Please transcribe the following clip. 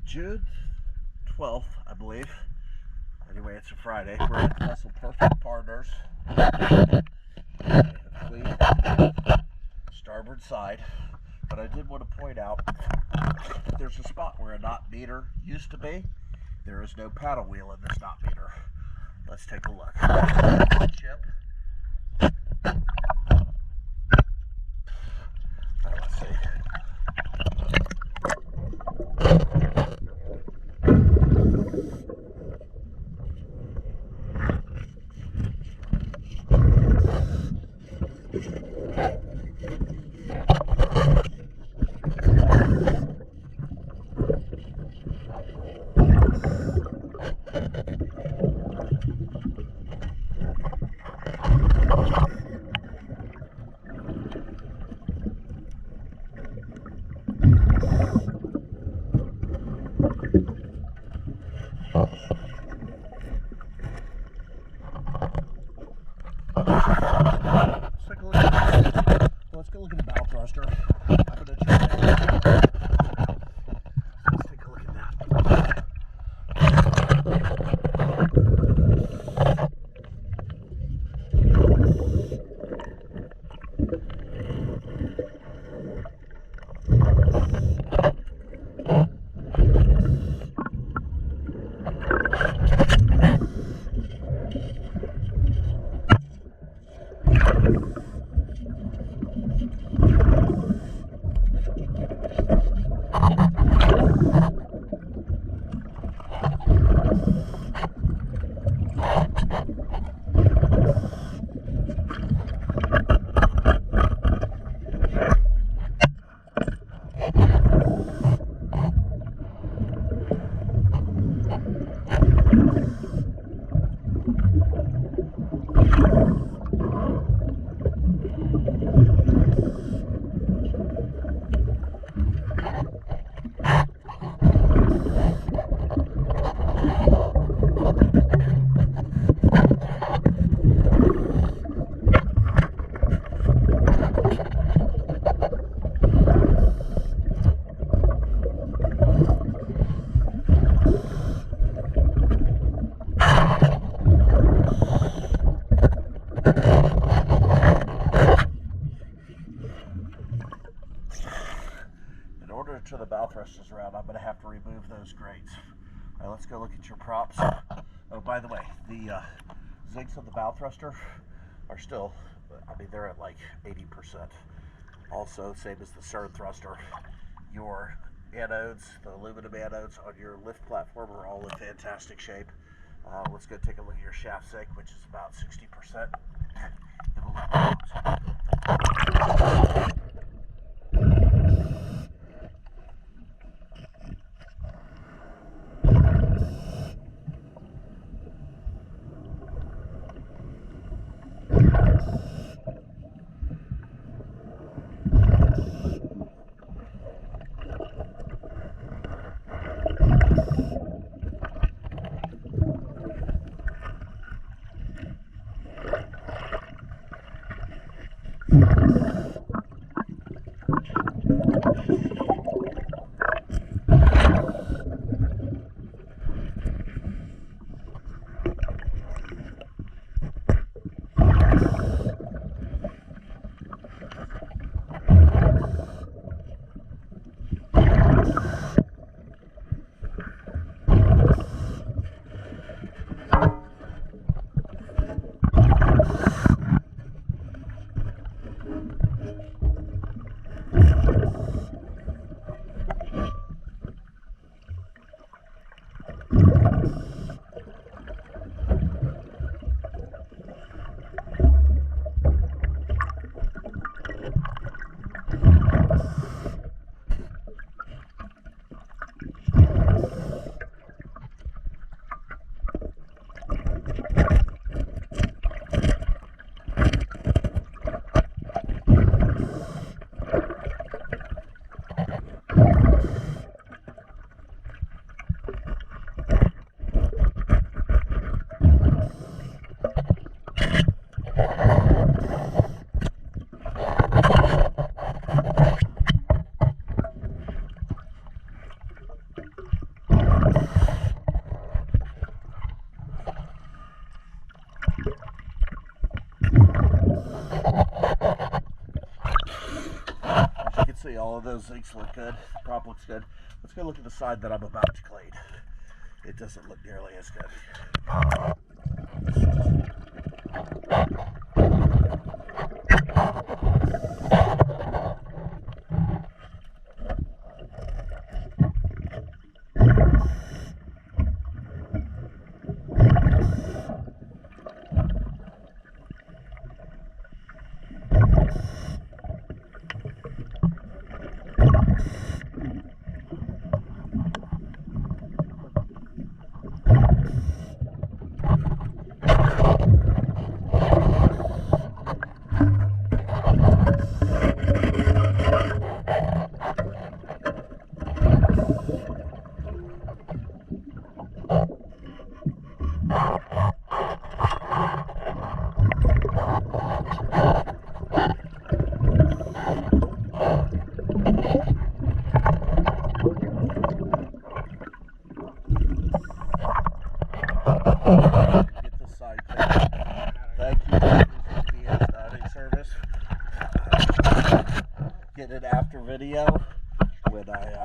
June 12th, I believe. Anyway, it's a Friday. We're at Vessel Perfect Partners. Fleet, starboard side. But I did want to point out there's a spot where a knot meter used to be. There is no paddle wheel in this knot meter. Let's take a look. Chip. Let's see. Let's go look at the bow thruster. I'm going to try that. Let's take a look at that. In order to the bow thrusters around, I'm going to have to remove those grates. All right, let's go look at your props. Oh, by the way, the zigs of the bow thruster are still, I mean, they're at like 80%. Also, same as the stern thruster, your anodes, the aluminum anodes on your lift platform are all in fantastic shape. Let's go take a look at your shaft zig, which is about 60%. Then we'll look at see, all of those zincs look good. The prop looks good. Let's go look at the side that I'm about to clean. It doesn't look nearly as good. Get this side clean. Thank you for using the editing service. Get it after video when I